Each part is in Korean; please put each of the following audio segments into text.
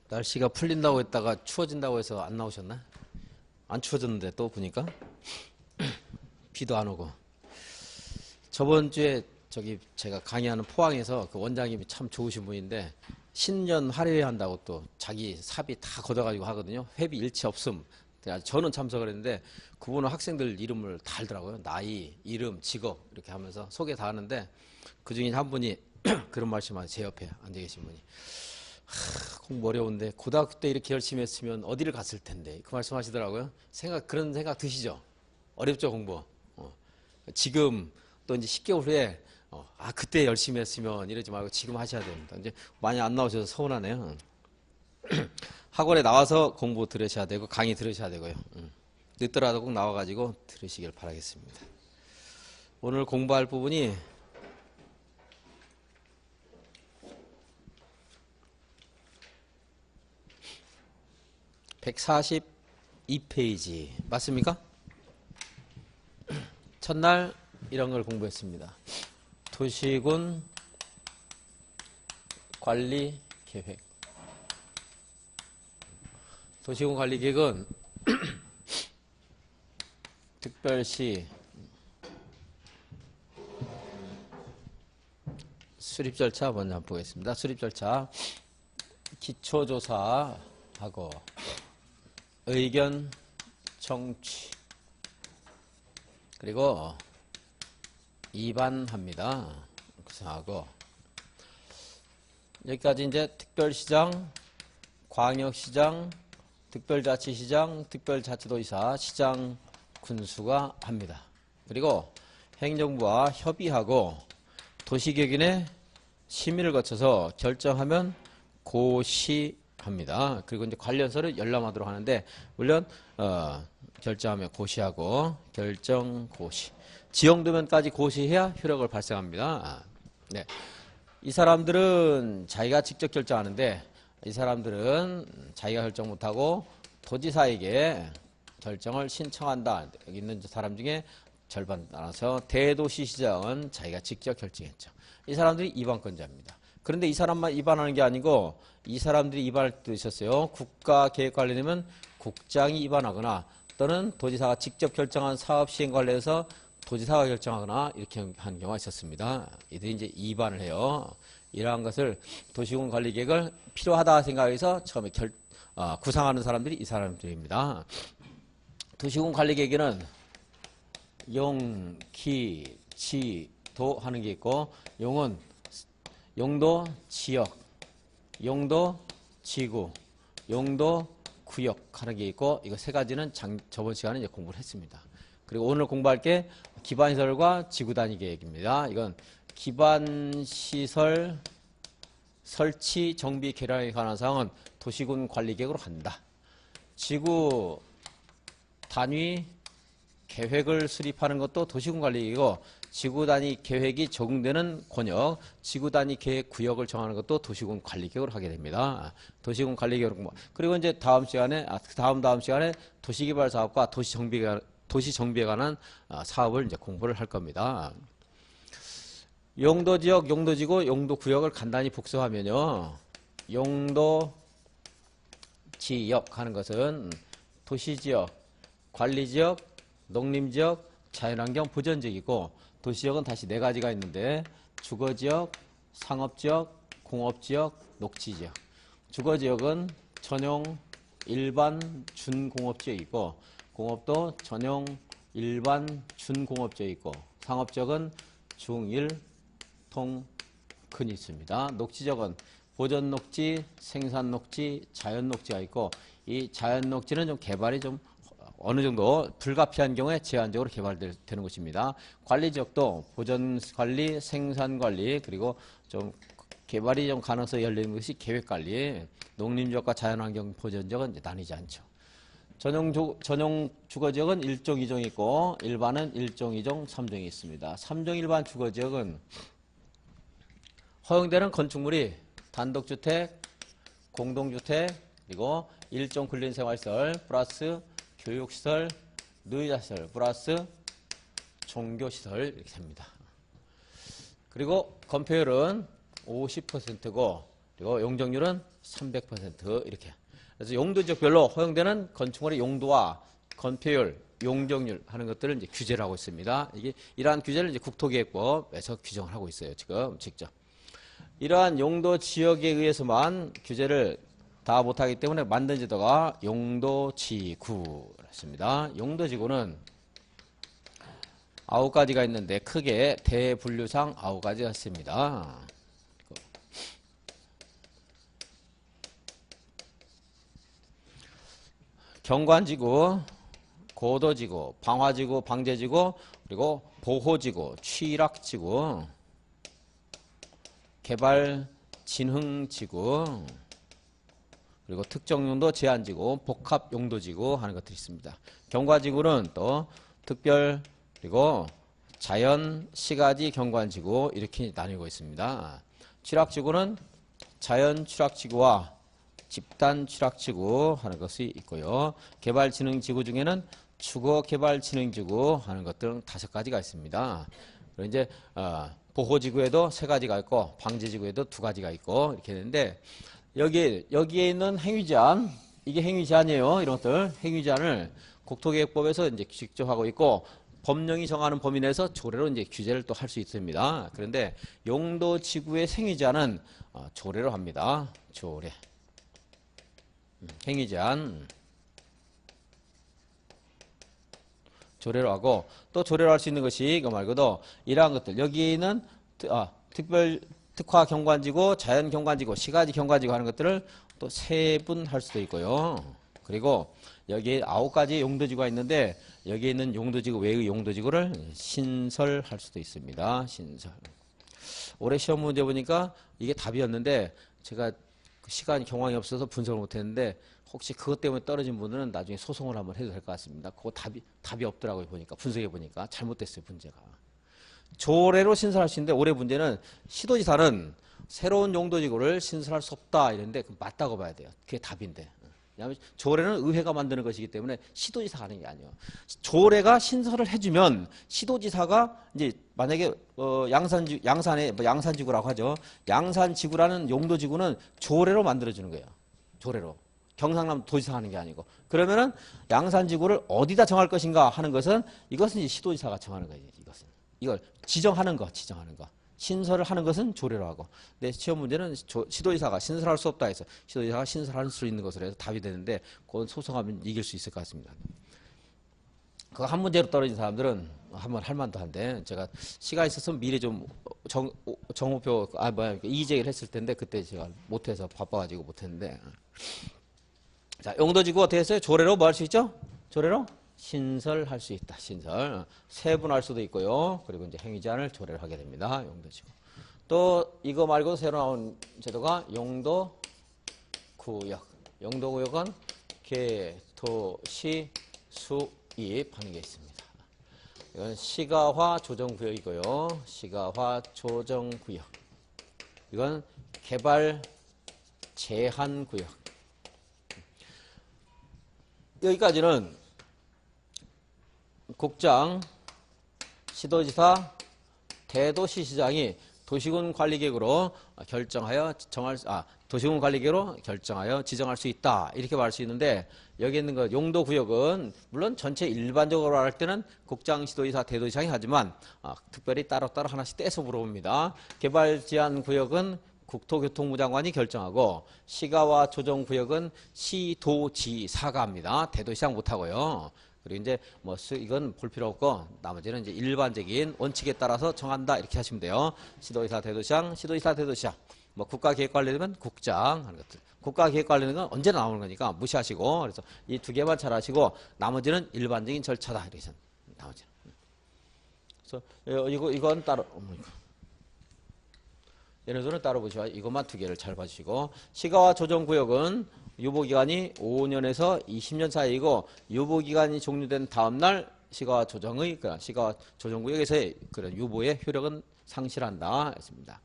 날씨가 풀린다고 했다가 추워진다고 해서 안 나오셨나? 안 추워졌는데 또 보니까 비도 안 오고. 저번 주에 저기 제가 강의하는 포항에서 그 원장님이 참 좋으신 분인데 신년 할애회 한다고 또 자기 사비 다 걷어가지고 하거든요. 회비 일치 없음. 저는 참석을 했는데 그분은 학생들 이름을 다 알더라고요. 나이, 이름, 직업 이렇게 하면서 소개 다 하는데 그 중에 한 분이 그런 말씀하세요. 제 옆에 앉아 계신 분이. 공부 어려운데 고등학교 때 이렇게 열심히 했으면 어디를 갔을 텐데 그 말씀 하시더라고요. 그런 생각 드시죠? 어렵죠, 공부. 지금 또 이제 10개월 후에 그때 열심히 했으면 이러지 말고 지금 하셔야 됩니다. 이제 많이 안 나오셔서 서운하네요. 학원에 나와서 공부 들으셔야 되고 강의 들으셔야 되고요. 늦더라도 꼭 나와가지고 들으시길 바라겠습니다. 오늘 공부할 부분이 142페이지 맞습니까? 첫날 이런 걸 공부했습니다. 도시군 관리 계획. 도시군 관리 계획은 특별시 수립 절차 먼저 한번 보겠습니다. 수립 절차 기초조사하고 의견 청취 그리고 입안합니다. 그래서 하고 여기까지 이제 특별시장, 광역시장, 특별자치시장, 특별자치도지사, 시장 군수가 합니다. 그리고 행정부와 협의하고 도시개혁인의 심의를 거쳐서 결정하면 고시합니다. 그리고 이제 관련서를 열람하도록 하는데 물론 결정하면 고시하고 결정 고시. 지형도면까지 고시해야 효력을 발생합니다. 네. 이 사람들은 자기가 직접 결정하는데 이 사람들은 자기가 결정 못하고 도지사에게 결정을 신청한다. 여기 있는 사람 중에 절반 따라서 대도시시장은 자기가 직접 결정했죠. 이 사람들이 입안권자입니다. 그런데 이 사람만 입안하는 게 아니고 이 사람들이 입안할 때도 있었어요. 국가계획 관련되면 국장이 입안하거나 또는 도지사가 직접 결정한 사업 시행 관련해서 도지사가 결정하거나 이렇게 하는 경우가 있었습니다. 이들이 이제 입안을 해요. 이러한 것을 도시군 관리 계획을 필요하다 생각해서 처음에 구상하는 사람들이 이 사람들입니다. 도시군 관리 계획에는 용, 기, 지, 도 하는 게 있고 용은 용도, 지역, 용도, 지구, 용도, 구역 하는 게 있고 이거 세 가지는 저번 시간에 이제 공부를 했습니다. 그리고 오늘 공부할 게 기반시설과 지구단위 계획입니다. 이건 기반시설 설치, 정비, 개량에 관한 사항은 도시군 관리 계획으로 한다. 지구 단위 계획을 수립하는 것도 도시군 관리 계획이고 지구 단위 계획이 적용되는 권역, 지구 단위 계획 구역을 정하는 것도 도시군 관리 계획으로 하게 됩니다. 도시군 관리 계획으로 공부. 그리고 이제 다음 시간에 다음 시간에 도시개발 사업과 도시 정비에 관한 사업을 이제 공부를 할 겁니다. 용도지역, 용도지구, 용도구역을 간단히 복수하면요. 용도지역 하는 것은 도시지역, 관리지역, 농림지역, 자연환경 보전지역이고 도시지역은 다시 네 가지가 있는데 주거지역, 상업지역, 공업지역, 녹지지역. 주거지역은 전용, 일반, 준공업지역이고 공업도 전용, 일반, 준공업지역이고 상업지역은 중1, 통, 근이 있습니다. 녹지지역은 보전녹지, 생산녹지, 자연녹지가 있고 이 자연녹지는 좀 개발이 좀 어느 정도 불가피한 경우에 제한적으로 개발되는 것입니다. 관리지역도 보전관리, 생산관리 그리고 좀 개발이 좀 가능성이 열리는 것이 계획관리, 농림지역과 자연환경 보전지역은 나뉘지 않죠. 전용 주거지역은 1종, 2종이 있고 일반은 1종, 2종, 3종이 있습니다. 3종 일반 주거지역은 허용되는 건축물이 단독주택, 공동주택, 그리고 1종 근린생활시설 플러스 교육시설, 노유자시설 플러스 종교시설 이렇게 됩니다. 그리고 건폐율은 50%고 그리고 용적률은 300% 이렇게. 그래서 용도지역별로 허용되는 건축물의 용도와 건폐율, 용적률 하는 것들을 이제 규제를 하고 있습니다. 이게 이러한 규제를 이제 국토기획법에서 규정을 하고 있어요. 지금 직접. 이러한 용도 지역에 의해서만 규제를 다 못하기 때문에 만든 제도가 용도지구였습니다. 용도지구는 9가지가 있는데 크게 대분류상 9가지가 있습니다. 경관지구, 고도지구, 방화지구, 방제지구, 그리고 보호지구, 취락지구, 개발진흥지구, 그리고 특정용도 제한지구, 복합용도지구 하는 것들이 있습니다. 경과지구는 또 특별 그리고 자연 시가지 경관지구 이렇게 나뉘고 있습니다. 취락지구는 자연 취락지구와 집단 취락지구 하는 것이 있고요. 개발진흥지구 중에는 주거개발진흥지구 하는 것들은 5가지가 있습니다. 그리고 이제 보호지구에도 3가지가 있고 방제지구에도 2가지가 있고 이렇게 되는데 여기에 있는 행위제한, 이게 행위제한이에요. 이런 것들 행위제한을 국토계획법에서 이제 직접 하고 있고 법령이 정하는 범위 내에서 조례로 이제 규제를 또 할 수 있습니다. 그런데 용도지구의 행위제한은 조례로 합니다. 조례. 행위제한 조례로 하고 또 조례로 할 수 있는 것이 이거 말고도 이러한 것들 여기는 특화 경관지구, 자연 경관지구, 시가지 경관지구 하는 것들을 또 세분할 수도 있고요. 그리고 여기에 9가지 용도지구가 있는데 여기에 있는 용도지구 외의 용도지구를 신설할 수도 있습니다. 신설. 올해 시험 문제 보니까 이게 답이었는데 제가 시간 경황이 없어서 분석을 못했는데 혹시 그것 때문에 떨어진 분들은 나중에 소송을 한번 해도 될 것 같습니다. 그거 답이 없더라고요. 보니까 분석해 보니까 잘못됐어요. 문제가. 조례로 신설할 수 있는데 올해 문제는 시도지사는 새로운 용도지구를 신설할 수 없다 이랬는데 맞다고 봐야 돼요. 그게 답인데. 왜냐하면 조례는 의회가 만드는 것이기 때문에 시도지사가 하는 게 아니에요. 조례가 신설을 해주면 시도지사가 이제 만약에 양산지구라고 하죠. 양산지구라는 용도지구는 조례로 만들어주는 거예요. 조례로. 경상남 도지사가 하는 게 아니고. 그러면은 양산지구를 어디다 정할 것인가 하는 것은 이것은 이제 시도지사가 정하는 거예요. 이걸 지정하는 거. 신설을 하는 것은 조례로 하고. 근데 시험 문제는 시도지사가 신설할 수 없다 해서 시도지사가 신설할 수 있는 것으로 해서 답이 되는데 그건 소송하면 이길 수 있을 것 같습니다. 그거 한 문제로 떨어진 사람들은 한번 할 만도 한데 제가 시간 있었으면 미리 좀 정호표 이의제기를 했을 텐데 그때 제가 못해서 바빠가지고 못했는데. 자, 용도지구 어떻게 했어요? 조례로 뭐 할 수 있죠? 조례로 신설할 수 있다. 신설. 세분할 수도 있고요. 그리고 이제 행위제한을 조례를 하게 됩니다. 용도지구. 또 이거 말고 새로 나온 제도가 용도구역. 용도구역은 개, 도, 시, 수입 하는 게 있습니다. 이건 시가화 조정구역이고요. 시가화 조정구역. 이건 개발 제한구역. 여기까지는 국장, 시도지사, 대도시시장이 도시군관리계획으로 도시군관리계획으로 결정하여 지정할 수 있다. 이렇게 말할 수 있는데 여기 있는 그 용도구역은 물론 전체 일반적으로 할 때는 국장, 시도지사, 대도시장이 하지만 특별히 따로따로 하나씩 떼서 물어봅니다. 개발제한구역은 국토교통부 장관이 결정하고 시가와 조정구역은 시도지사가 합니다. 대도시장 못하고요. 그리고 이제 이건 볼 필요 없고 나머지는 이제 일반적인 원칙에 따라서 정한다 이렇게 하시면 돼요. 시도지사, 대도시장, 시도지사, 대도시장. 국가계획관리되면 국장 하는 것들. 국가계획관리는 건 언제나 나오는 거니까 무시하시고 그래서 이 2개만 잘 하시고 나머지는 일반적인 절차다 이렇게 해서 나머지는. 그래서 이건 따로. 얘네들은 따로 보시고 이것만 2개를 잘 봐주시고 시가와 조정구역은 유보기간이 5년에서 20년 사이이고 유보기간이 종료된 다음날 시가와 조정구역에서의 그런 유보의 효력은 상실한다 했습니다.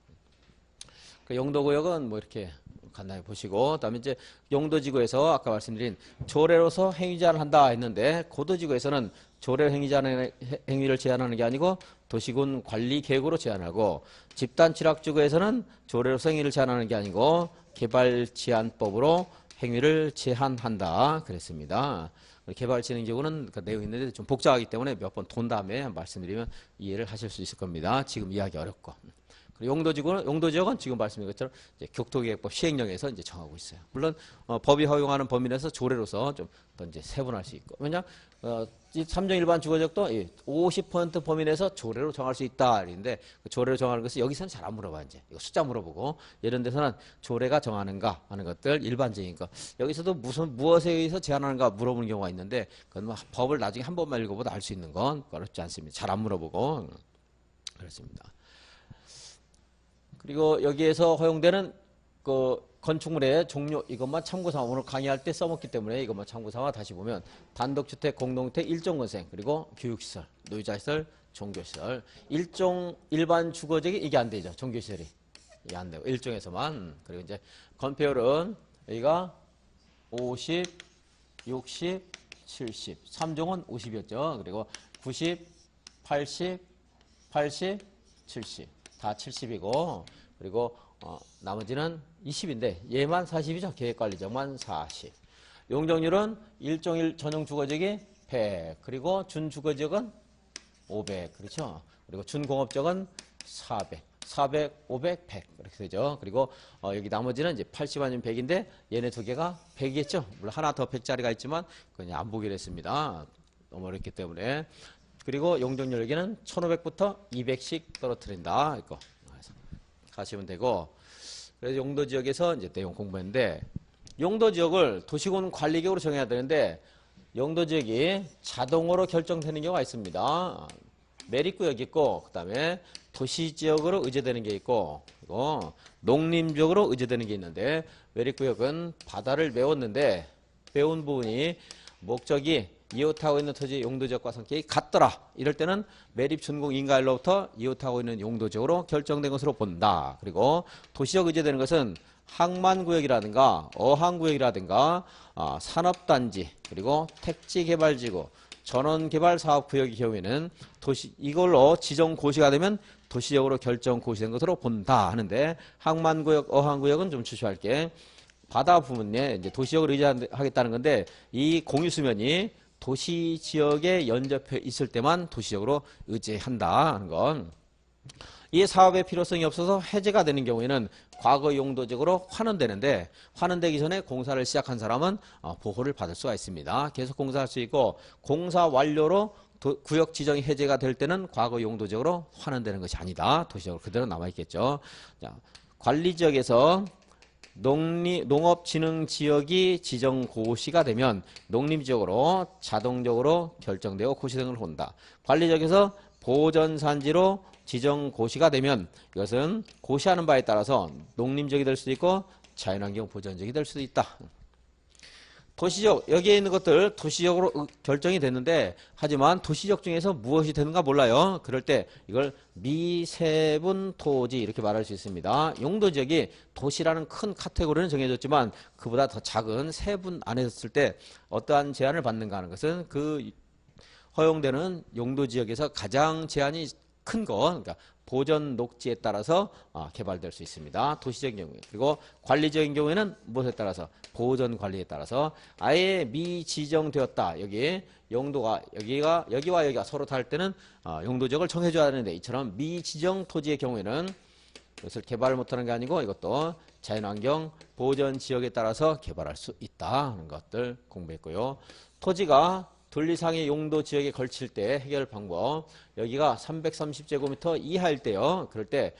용도구역은 이렇게 간단히 보시고 그다음에 이제 용도지구에서 아까 말씀드린 조례로서 행위제한을 한다 했는데 고도지구에서는 조례 행위를 제한하는 게 아니고 도시군 관리 계획으로 제한하고 집단 취락지구에서는 조례로서 행위를 제한하는 게 아니고 개발 제한법으로 행위를 제한한다 그랬습니다. 개발 진행지구는 그 내용이 있는데 좀 복잡하기 때문에 몇 번 돈 다음에 말씀드리면 이해를 하실 수 있을 겁니다. 지금 이해하기 어렵고. 그리고 용도지역은 지금 말씀드린 것처럼 이제 교토계획법 시행령에서 이제 정하고 있어요. 물론 법이 허용하는 범위 내에서 조례로서 좀 더 이제 세분할 수 있고. 왜냐? 이 3종 일반 주거지역도 50% 범위 내에서 조례로 정할 수 있다. 그런데 그 조례로 정하는 것은 여기서는 잘 안 물어봐 이제. 이거 숫자 물어보고 이런 데서는 조례가 정하는가 하는 것들 일반적인 거. 여기서도 무엇에 의해서 제한하는가 물어보는 경우가 있는데 그건 뭐 법을 나중에 한 번만 읽어보다 알 수 있는 건 어렵지 않습니다. 잘 안 물어보고 그렇습니다. 그리고 여기에서 허용되는 그 건축물의 종류 이것만 참고삼아 오늘 강의할 때 써먹기 때문에 이것만 참고삼아 다시 보면 단독주택, 공동주택, 일종건설 그리고 교육시설, 노유자시설, 종교시설 일반 주거지역이 이게 안 되죠. 종교시설이 이게 안 되고 일종에서만 그리고 이제 건폐율은 여기가 50, 60, 70 3종은 50이었죠. 그리고 90, 80, 80, 70 다 70이고 그리고 나머지는 20인데 얘만 40이죠. 계획관리지역만 40. 용적률은 일종일 전용 주거지역이 100 그리고 준주거지역은 500 그렇죠. 그리고 준공업지역은 400 400, 500, 100 이렇게 되죠. 그리고 여기 나머지는 이제 80 아니면 100인데 얘네 두 개가 100이겠죠. 물론 하나 더 100짜리가 있지만 그냥 안 보기로 했습니다. 너무 어렵기 때문에. 그리고 용적률 여기는 1500부터 200씩 떨어뜨린다. 이거 가시면 되고. 그래서 용도지역에서 이제 내용 공부했는데 용도지역을 도시군 관리계획으로 정해야 되는데 용도지역이 자동으로 결정되는 경우가 있습니다. 매립구역이 있고 그 다음에 도시지역으로 의제되는 게 있고 그리고 농림지역으로 의제되는 게 있는데 매립구역은 바다를 메웠는데 메운 부분이 목적이 이웃하고 있는 토지 용도지역과 성격이 같더라. 이럴 때는 매립 준공 인가일로부터 이웃하고 있는 용도지역으로 결정된 것으로 본다. 그리고 도시적 의제되는 것은 항만구역이라든가 어항구역이라든가 산업단지 그리고 택지개발지구 전원개발사업구역의 경우에는 이걸로 지정고시가 되면 도시적으로 결정고시된 것으로 본다 하는데 항만구역, 어항구역은 좀 주시할게. 바다 부분에 이제 도시적으로 의제하겠다는 건데 이 공유수면이 도시지역에 연접해 있을 때만 도시적으로 의제한다 하는 건. 이 사업의 필요성이 없어서 해제가 되는 경우에는 과거 용도적으로 환원되는데 환원되기 전에 공사를 시작한 사람은 보호를 받을 수가 있습니다. 계속 공사할 수 있고 공사 완료로 구역 지정이 해제가 될 때는 과거 용도적으로 환원되는 것이 아니다. 도시적으로 그대로 남아있겠죠. 자, 관리지역에서 농업진흥지역이 지정고시가 되면 농림지역으로 자동적으로 결정되고 고시등을 본다. 관리지역에서 보전산지로 지정고시가 되면 이것은 고시하는 바에 따라서 농림지역이 될 수도 있고 자연환경 보전지역이 될 수도 있다. 도시적 여기에 있는 것들 도시적으로 결정이 됐는데 하지만 도시적 중에서 무엇이 되는가 몰라요. 그럴 때 이걸 미세분 토지 이렇게 말할 수 있습니다. 용도지역이 도시라는 큰 카테고리는 정해졌지만 그보다 더 작은 세분 안에 있을 때 어떠한 제한을 받는가 하는 것은 그 허용되는 용도지역에서 가장 제한이 큰 거, 그러니까 보전 녹지에 따라서 개발될 수 있습니다. 도시적인 경우에. 그리고 관리적인 경우에는 무엇에 따라서? 보전 관리에 따라서 아예 미지정되었다. 여기 용도가 여기와 여기가 서로 다를 때는 용도지역을 정해줘야 하는데 이처럼 미지정 토지의 경우에는 이것을 개발을 못하는 게 아니고 이것도 자연환경 보전 지역에 따라서 개발할 수 있다 하는 것들 공부했고요. 토지가 분리상의 용도 지역에 걸칠 때 해결 방법 여기가 330제곱미터 이하일 때요. 그럴 때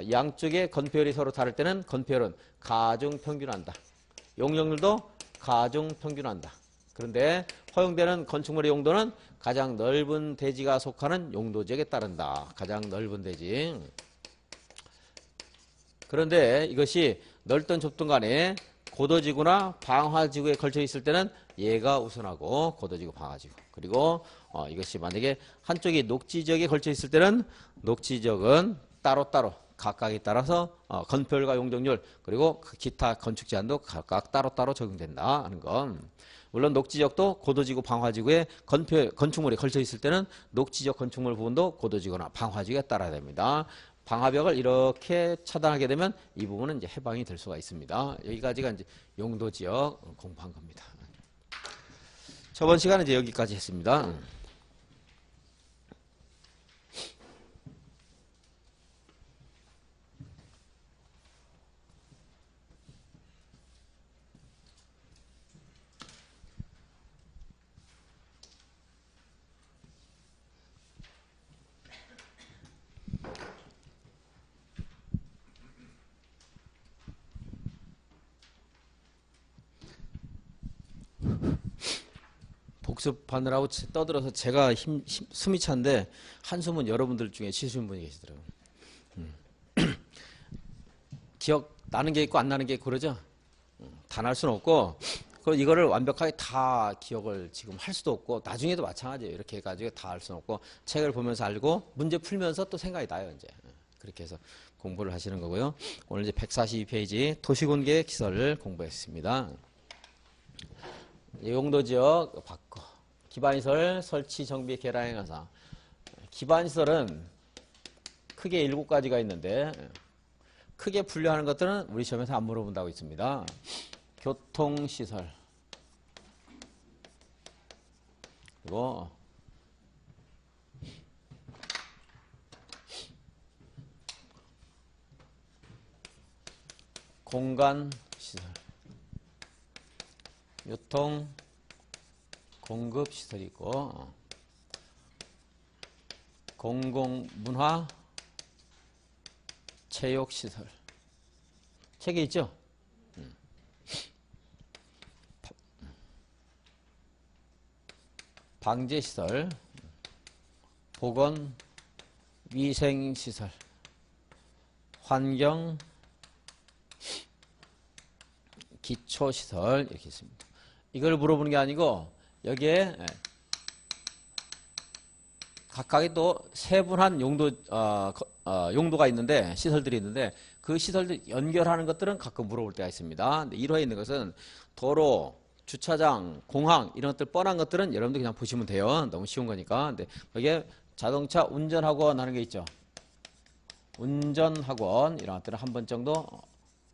양쪽의 건폐율이 서로 다를 때는 건폐율은 가중평균한다. 용적률도 가중평균한다. 그런데 허용되는 건축물의 용도는 가장 넓은 대지가 속하는 용도 지역에 따른다. 가장 넓은 대지. 그런데 이것이 넓든 좁든 간에 고도지구나 방화지구에 걸쳐 있을 때는 얘가 우선하고 고도지구, 방화지구. 그리고 이것이 만약에 한쪽이 녹지지역에 걸쳐 있을 때는 녹지지역은 따로따로 각각에 따라서 건폐율과 용적률 그리고 기타 건축 제한도 각각 따로따로 적용된다 하는 건. 물론 녹지적도 고도지구, 방화지구에 건축물이 걸쳐 있을 때는 녹지적 건축물 부분도 고도지구나 방화지구에 따라야 됩니다. 방화벽을 이렇게 차단하게 되면 이 부분은 이제 해방이 될 수가 있습니다. 여기까지가 이제 용도지역 공부한 겁니다. 저번 시간에 이제 여기까지 했습니다. 복습하느라고 떠들어서 제가 숨이 찬데 한숨은 여러분들 중에 쉬신 분이 계시더라고요. 기억 나는 게 있고 안 나는 게 있고 그러죠. 다 날 수는 없고 이거를 완벽하게 다 기억을 지금 할 수도 없고 나중에도 마찬가지예요. 이렇게 해가지고 다 할 수는 없고 책을 보면서 알고 문제 풀면서 또 생각이 나요. 이제 그렇게 해서 공부를 하시는 거고요. 오늘 이제 142페이지 도시군계 기설을 공부했습니다. 용도지역 바꿔 기반시설 설치 정비 개량에 관해서 기반시설은 크게 7가지가 있는데 크게 분류하는 것들은 우리 시험에서 안 물어본다고 있습니다. 교통시설 그리고 공간시설 유통 공급시설이 있고 공공문화 체육시설 책에 있죠? 방제시설 보건 위생시설 환경 기초시설 이렇게 있습니다. 이걸 물어보는 게 아니고 여기에 각각의 또 세분한 용도가 있는데 시설들이 있는데 그 시설들 연결하는 것들은 가끔 물어볼 때가 있습니다. 근데 1호에 있는 것은 도로, 주차장, 공항 이런 것들 뻔한 것들은 여러분들 그냥 보시면 돼요. 너무 쉬운 거니까. 근데 여기에 자동차 운전학원 하는 게 있죠. 운전학원 이런 것들은 한 번 정도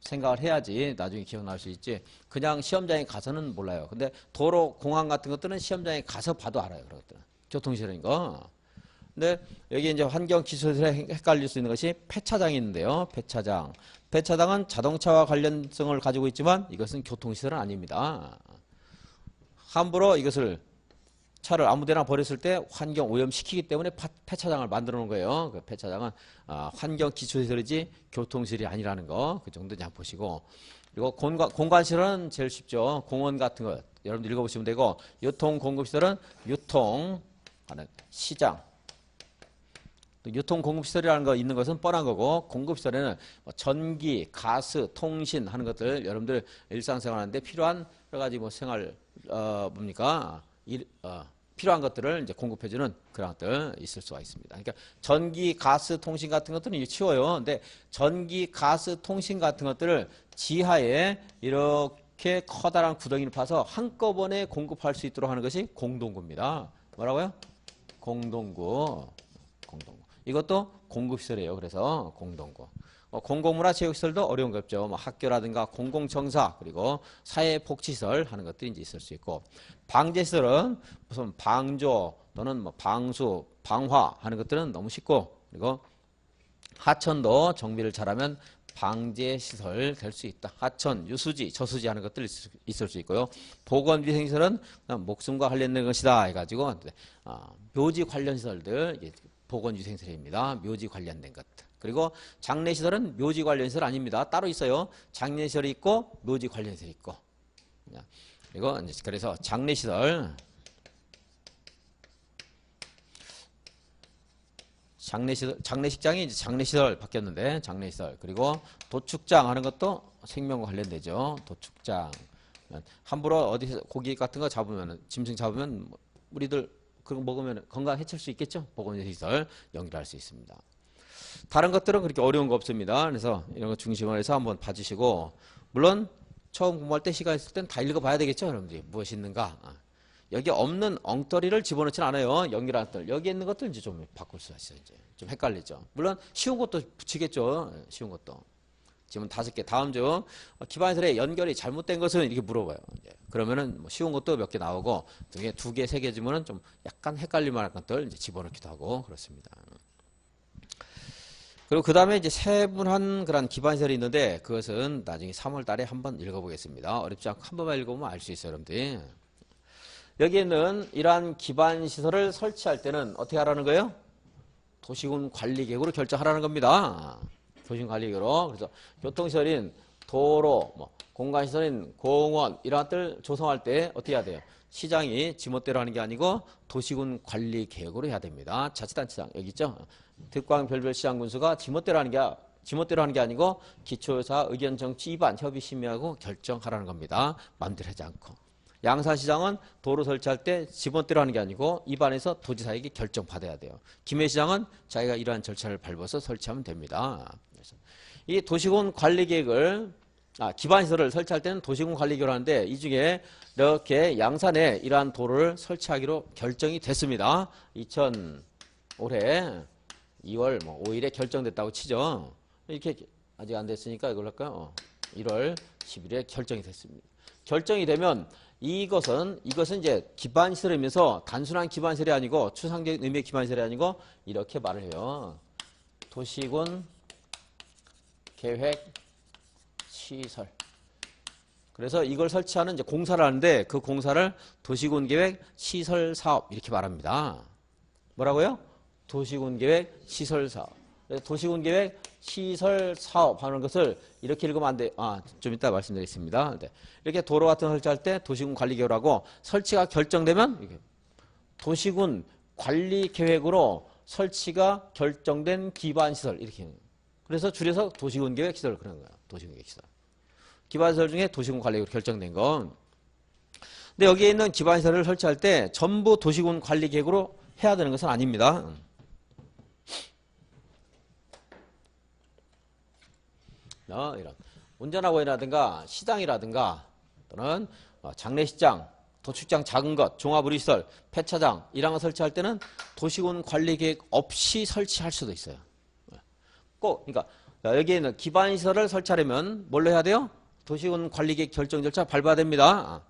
생각을 해야지 나중에 기억날 수 있지. 그냥 시험장에 가서는 몰라요. 근데 도로, 공항 같은 것들은 시험장에 가서 봐도 알아요. 그런 것들은. 교통시설인 거. 근데 여기 이제 환경 기술에 헷갈릴 수 있는 것이 폐차장이 있는데요. 폐차장. 폐차장은 자동차와 관련성을 가지고 있지만 이것은 교통시설은 아닙니다. 함부로 이것을 차를 아무데나 버렸을 때 환경 오염시키기 때문에 폐차장을 만들어 놓은 거예요. 그 폐차장은 환경 기초시설이지 교통시설이 아니라는 거. 그 정도 그냥 보시고. 그리고 공간시설은 제일 쉽죠. 공원 같은 거 여러분들 읽어보시면 되고 유통공급시설은 유통하는 시장. 유통공급시설이라는 거 있는 것은 뻔한 거고 공급시설에는 전기, 가스, 통신 하는 것들 여러분들 일상생활 하는데 필요한 여러 가지 생활 필요한 것들을 이제 공급해주는 그런 것들 있을 수가 있습니다. 그러니까 전기, 가스, 통신 같은 것들은 쉬워요. 근데 전기, 가스, 통신 같은 것들을 지하에 이렇게 커다란 구덩이를 파서 한꺼번에 공급할 수 있도록 하는 것이 공동구입니다. 뭐라고요? 공동구. 이것도 공급시설이에요. 그래서 공동구. 공공문화 체육시설도 어려운 거 없죠. 학교라든가 공공청사 그리고 사회복지시설 하는 것들이 이제 있을 수 있고 방제시설은 무슨 방조 또는 방수, 방화 하는 것들은 너무 쉽고 그리고 하천도 정비를 잘하면 방제시설 될 수 있다. 하천, 유수지, 저수지 하는 것들 있을 수 있고요. 보건위생시설은 목숨과 관련된 것이다 해가지고 묘지 관련 시설들 보건위생시설입니다. 묘지 관련된 것들. 그리고 장례시설은 묘지 관련시설 아닙니다. 따로 있어요. 장례시설이 있고 묘지 관련시설이 있고. 그리고 그래서 장례시설, 장례식장이 이제 장례시설 바뀌었는데 장례시설 그리고 도축장 하는 것도 생명과 관련되죠. 도축장. 함부로 어디서 고기 같은 거 잡으면 짐승 잡으면 우리들 그거 먹으면 건강 해칠 수 있겠죠. 보건시설 연결할 수 있습니다. 다른 것들은 그렇게 어려운 거 없습니다. 그래서 이런 거 중심으로 해서 한번 봐주시고 물론 처음 공부할 때 시간 있을 땐 다 읽어봐야 되겠죠, 여러분들이. 무엇이 있는가. 여기 없는 엉터리를 집어넣지는 않아요. 연기라는 뜻. 여기 있는 것들 이제 좀 바꿀 수가 있어요. 이제 좀 헷갈리죠. 물론 쉬운 것도 붙이겠죠. 쉬운 것도. 지금 5개. 다음 중 기반설의 연결이 잘못된 것은 이렇게 물어봐요. 이제 그러면은 뭐 쉬운 것도 몇 개 나오고 등에 2개, 3개 주면은 좀 약간 헷갈릴 만한 것들 이제 집어넣기도 하고 그렇습니다. 그리고 그 다음에 이제 세분한 그런 기반시설이 있는데 그것은 나중에 3월 달에 한번 읽어보겠습니다. 어렵지 않고 한 번만 읽어보면 알 수 있어요, 여러분들이. 여기에는 이러한 기반시설을 설치할 때는 어떻게 하라는 거예요? 도시군 관리계획으로 결정하라는 겁니다. 도시군 관리계획으로. 그래서 교통시설인 도로, 뭐 공간시설인 공원 이런 것들 조성할 때 어떻게 해야 돼요? 시장이 지멋대로 하는 게 아니고 도시군 관리계획으로 해야 됩니다. 자치단체장 여기 있죠? 특광 별별 시장 군수가 지멋대로 하는 게 아니고 기초의사 의견 정치 위반 협의 심의하고 결정하라는 겁니다. 마음대로 하지 않고. 양산시장은 도로 설치할 때 지멋대로 하는 게 아니고 입안에서 도지사에게 결정받아야 돼요. 김해시장은 자기가 이러한 절차를 밟아서 설치하면 됩니다. 그래서 이 도시군 관리계획을 기반시설을 설치할 때는 도시군 관리계획을 하는데 이 중에 이렇게 양산에 이러한 도로를 설치하기로 결정이 됐습니다. 올해 2월 5일에 결정됐다고 치죠. 이렇게 아직 안 됐으니까 이걸 할까요? 1월 10일에 결정이 됐습니다. 결정이 되면 이것은 이제 기반시설이면서 단순한 기반시설이 아니고 추상적인 의미의 기반시설이 아니고 이렇게 말을 해요. 도시군 계획 시설. 그래서 이걸 설치하는 이제 공사를 하는데 그 공사를 도시군 계획 시설 사업 이렇게 말합니다. 뭐라고요? 도시군 계획 시설 사업. 도시군 계획 시설 사업 하는 것을 이렇게 읽으면 안 돼. 좀 이따 말씀드리겠습니다. 네. 이렇게 도로 같은 거 설치할 때 도시군 관리 계획을 하고 설치가 결정되면 이게 도시군 관리 계획으로 설치가 결정된 기반 시설 이렇게. 그래서 줄여서 도시군 계획 시설 그런 거예요. 도시군 계획 시설. 기반 시설 중에 도시군 관리 계획으로 결정된 건. 근데 여기에 있는 기반 시설을 설치할 때 전부 도시군 관리 계획으로 해야 되는 것은 아닙니다. 이런 운전학원이라든가 시장이라든가 또는 장례식장, 도축장 작은 것, 종합의료시설, 폐차장 이런 거 설치할 때는 도시군 관리계획 없이 설치할 수도 있어요. 꼭 그러니까 여기에는 기반시설을 설치하려면 뭘로 해야 돼요? 도시군 관리계획 결정 절차 밟아야 됩니다.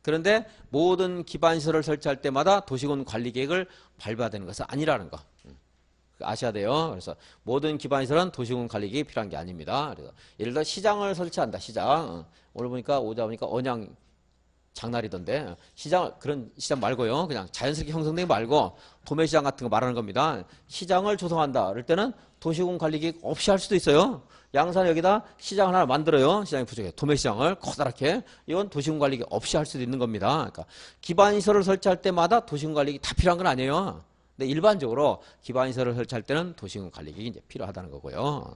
그런데 모든 기반시설을 설치할 때마다 도시군 관리계획을 밟아야 되는 것은 아니라는 거. 아셔야 돼요. 그래서 모든 기반시설은 도시군 관리계획이 필요한 게 아닙니다. 그래서 예를 들어 시장을 설치한다. 시장. 오늘 오자 보니까 언양 장날이던데 그런 시장 말고요. 그냥 자연스럽게 형성된 거 말고 도매시장 같은 거 말하는 겁니다. 시장을 조성한다. 그럴 때는 도시군 관리계획 없이 할 수도 있어요. 양산 여기다 시장 하나 만들어요. 시장이 부족해. 도매시장을 커다랗게. 이건 도시군 관리계획 없이 할 수도 있는 겁니다. 그러니까 기반시설을 설치할 때마다 도시군 관리계획이 다 필요한 건 아니에요. 근데 일반적으로 기반시설을 설치할 때는 도시군 관리계획이 이제 필요하다는 거고요.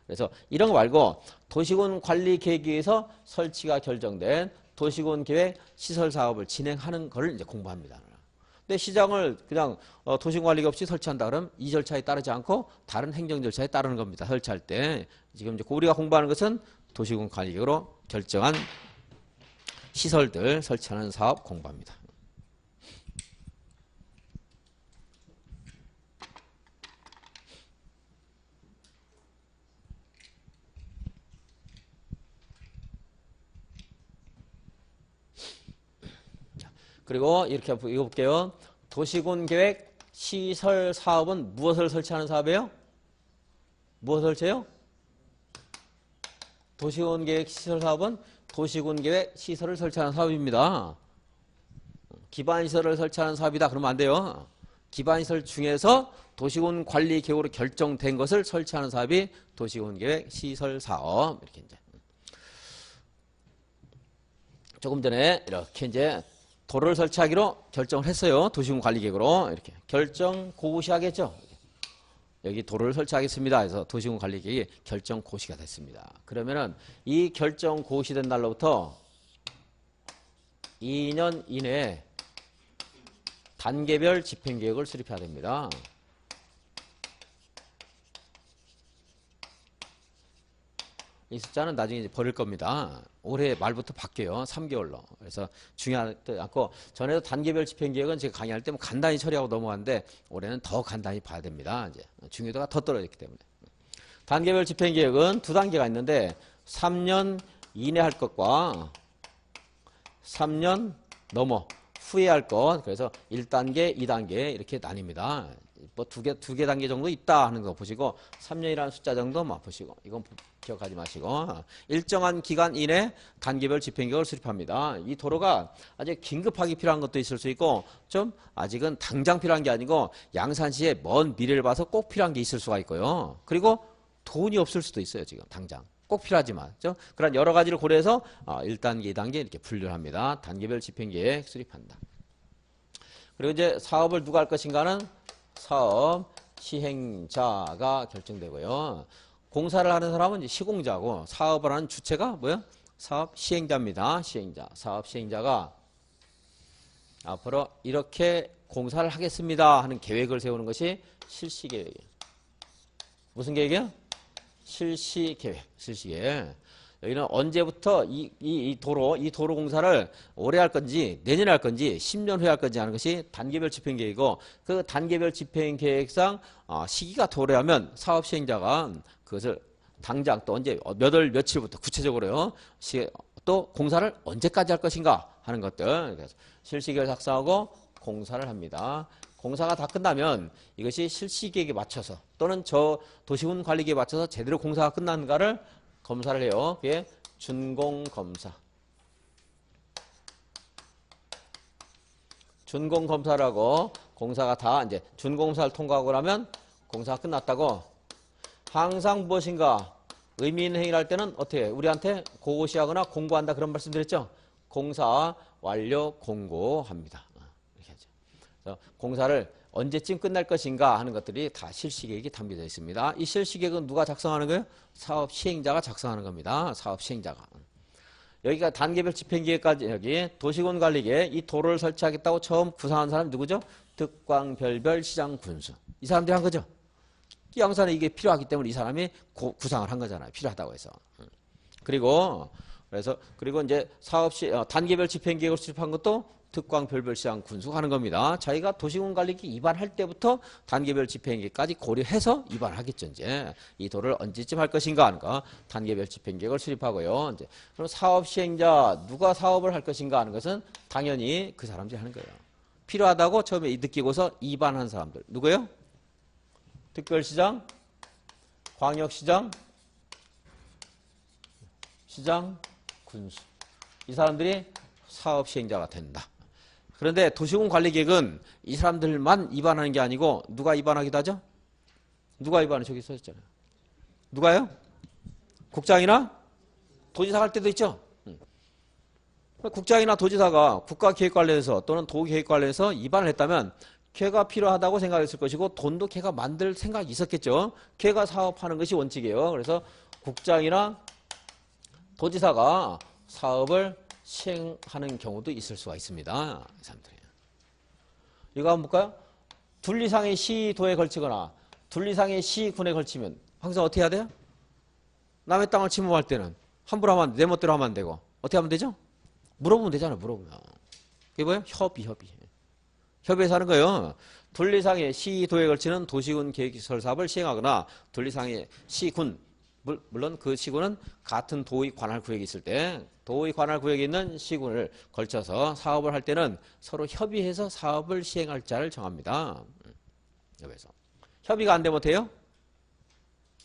그래서 이런 거 말고 도시군 관리계획에 의해서 설치가 결정된 도시군 계획 시설 사업을 진행하는 걸 이제 공부합니다. 근데 시장을 그냥 도시군 관리계획 없이 설치한다 그러면 이 절차에 따르지 않고 다른 행정 절차에 따르는 겁니다. 설치할 때. 지금 이제 우리가 공부하는 것은 도시군 관리계획으로 결정한 시설들 설치하는 사업 공부합니다. 그리고 이렇게 읽어볼게요. 도시군 계획 시설 사업은 무엇을 설치하는 사업이에요? 무엇을 설치해요? 도시군 계획 시설 사업은 도시군 계획 시설을 설치하는 사업입니다. 기반시설을 설치하는 사업이다. 그러면 안 돼요. 기반시설 중에서 도시군 관리 계획으로 결정된 것을 설치하는 사업이 도시군 계획 시설 사업. 이렇게 이제. 조금 전에 이렇게 이제 도로를 설치하기로 결정을 했어요. 도시군 관리계획으로 이렇게 결정 고시하겠죠. 여기 도로를 설치하겠습니다. 해서 도시군 관리계획이 결정 고시가 됐습니다. 그러면은 이 결정 고시된 날로부터 2년 이내에 단계별 집행계획을 수립해야 됩니다. 이 숫자는 나중에 이제 버릴 겁니다. 올해 말부터 바뀌어요. 3개월로. 그래서 중요하지 않고 전에도 단계별 집행계획은 제가 강의할 때 뭐 간단히 처리하고 넘어갔는데 올해는 더 간단히 봐야 됩니다. 이제 중요도가 더 떨어졌기 때문에. 단계별 집행계획은 두 단계가 있는데 3년 이내 할 것과 3년 넘어 후에 할 것. 그래서 1단계, 2단계 이렇게 나뉩니다. 뭐 두 개 단계 정도 있다 하는 거 보시고 3년이라는 숫자 정도만 보시고 이건 기억하지 마시고 일정한 기간 이내 단계별 집행계획을 수립합니다. 이 도로가 아주 긴급하게 필요한 것도 있을 수 있고 좀 아직은 당장 필요한 게 아니고 양산시에 먼 미래를 봐서 꼭 필요한 게 있을 수가 있고요. 그리고 돈이 없을 수도 있어요. 지금 당장. 꼭 필요하지만. 그렇죠? 그런 여러 가지를 고려해서 1단계, 2단계 이렇게 분류를 합니다. 단계별 집행계획 수립한다. 그리고 이제 사업을 누가 할 것인가는 사업 시행자가 결정되고요. 공사를 하는 사람은 이제 시공자고 사업을 하는 주체가 뭐예요? 사업 시행자입니다. 시행자. 사업 시행자가 앞으로 이렇게 공사를 하겠습니다 하는 계획을 세우는 것이 실시계획이에요. 무슨 계획이요? 실시계획. 실시계획. 여기는 언제부터 이 도로 공사를 올해 할 건지 내년에 할 건지 10년 후에 할 건지 하는 것이 단계별 집행계획이고 그 단계별 집행계획상 시기가 도래하면 사업 시행자가 그것을 당장 또 언제 몇 월 며칠부터 구체적으로요. 또 공사를 언제까지 할 것인가 하는 것들. 그래서 실시계획을 작성하고 공사를 합니다. 공사가 다 끝나면 이것이 실시계획에 맞춰서 또는 저 도시군관리계획에 맞춰서 제대로 공사가 끝났는가를 검사를 해요. 그게 준공검사. 준공검사라고 공사가 다 이제 준공사를 통과하고 나면 공사가 끝났다고 항상 무엇인가 의미 있는 행위를 할 때는 어떻게 해요? 우리한테 고고시하거나 공고한다 그런 말씀 드렸죠? 공사 완료 공고합니다. 이렇게 하죠. 그래서 공사를 언제쯤 끝날 것인가 하는 것들이 다 실시계획이 담겨져 있습니다. 이 실시계획은 누가 작성하는 거예요? 사업 시행자가 작성하는 겁니다. 사업 시행자가. 여기가 단계별 집행계획까지 여기 도시군관리계획 이 도로를 설치하겠다고 처음 구상한 사람이 누구죠? 득광별별 시장군수. 이 사람들이 한 거죠. 이 양산에 이게 필요하기 때문에 이 사람이 구상을 한 거잖아요. 필요하다고 해서. 그리고 이제 단계별 집행계획을 수립한 것도 특광별별 시장 군수하는 겁니다. 자기가 도시군관리계획 입안할 때부터 단계별 집행계획까지 고려해서 입안하겠죠. 이제 이 도를 언제쯤 할 것인가 하는 거 단계별 집행계획을 수립하고요. 이제 그럼 사업 시행자 누가 사업을 할 것인가 하는 것은 당연히 그 사람들이 하는 거예요. 필요하다고 처음에 느끼고서 입안한 사람들 누구예요? 특별시장, 광역시장, 시장, 군수. 이 사람들이 사업 시행자가 된다. 그런데 도시군관리계획은 이 사람들만 입안하는 게 아니고 누가 입안하기도 하죠? 누가 입안해? 저기 써있잖아요. 누가요? 국장이나 도지사가 할 때도 있죠? 국장이나 도지사가 국가계획 관련해서 또는 도계획 관련해서 입안을 했다면 걔가 필요하다고 생각했을 것이고 돈도 걔가 만들 생각이 있었겠죠. 걔가 사업하는 것이 원칙이에요. 그래서 국장이나 도지사가 사업을 시행하는 경우도 있을 수가 있습니다. 이 사람들이. 이거 한번 볼까요? 둘 이상의 시도에 걸치거나 둘 이상의 시군에 걸치면 항상 어떻게 해야 돼요? 남의 땅을 침범할 때는 함부로 하면 안 돼. 내 멋대로 하면 안 되고 어떻게 하면 되죠? 물어보면 되잖아요. 물어보면. 이게 뭐예요? 협의해서 하는 거예요. 둘 이상의 시도에 걸치는 도시군 계획시설 사업을 시행하거나 둘 이상의 시군 물론 그 시군은 같은 도의 관할 구역이 있을 때 도의 관할 구역에 있는 시군을 걸쳐서 사업을 할 때는 서로 협의해서 사업을 시행할 자를 정합니다. 협의해서. 협의가 안 되면 어때요?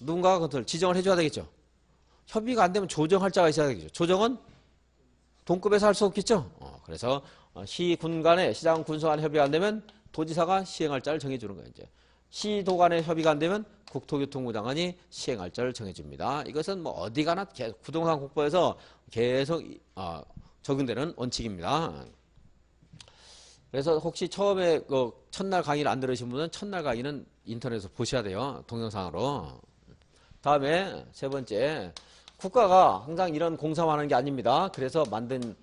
누군가가 그것을 지정을 해줘야 되겠죠. 협의가 안 되면 조정할 자가 있어야 되겠죠. 조정은 동급에서 할 수 없겠죠. 그래서 시군 간에 시장 군수 간에 협의가 안 되면 도지사가 시행할 자를 정해주는 거예요. 이제. 시도 간에 협의가 안 되면 국토교통부 장관이 시행할 자를 정해줍니다. 이것은 뭐 어디 가나 부동산 국보에서 계속 적용되는 원칙입니다. 그래서 혹시 처음에 그 첫날 강의를 안 들으신 분은 첫날 강의는 인터넷에서 보셔야 돼요. 동영상으로. 다음에 세 번째, 국가가 항상 이런 공사만 하는 게 아닙니다. 그래서 만든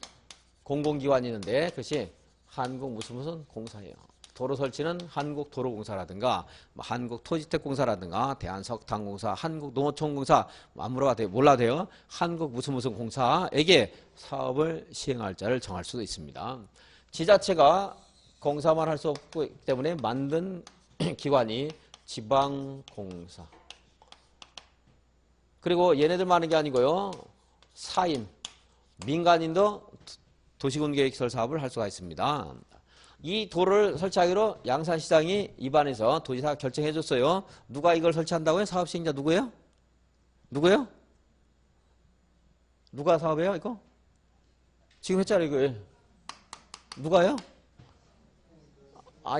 공공기관이 있는데 그것이 한국 무슨 공사예요. 도로 설치는 한국도로공사라든가 한국토지택공사라든가 대한석탄공사, 한국농어촌공사 안 물어봐도 돼요. 몰라도 돼요. 한국 무슨 공사에게 사업을 시행할 자를 정할 수도 있습니다. 지자체가 공사만 할 수 없기 때문에 만든 기관이 지방공사. 그리고 얘네들만 하는 게 아니고요. 사인, 민간인도 도시군계획설 사업을 할 수가 있습니다. 이 도를 설치하기로 양산시장이 입안에서 도지사가 결정해 줬어요. 누가 이걸 설치한다고요? 사업시행자 누구예요? 누구예요? 누가 사업해요 이거? 지금 했잖아요 이거. 누가요?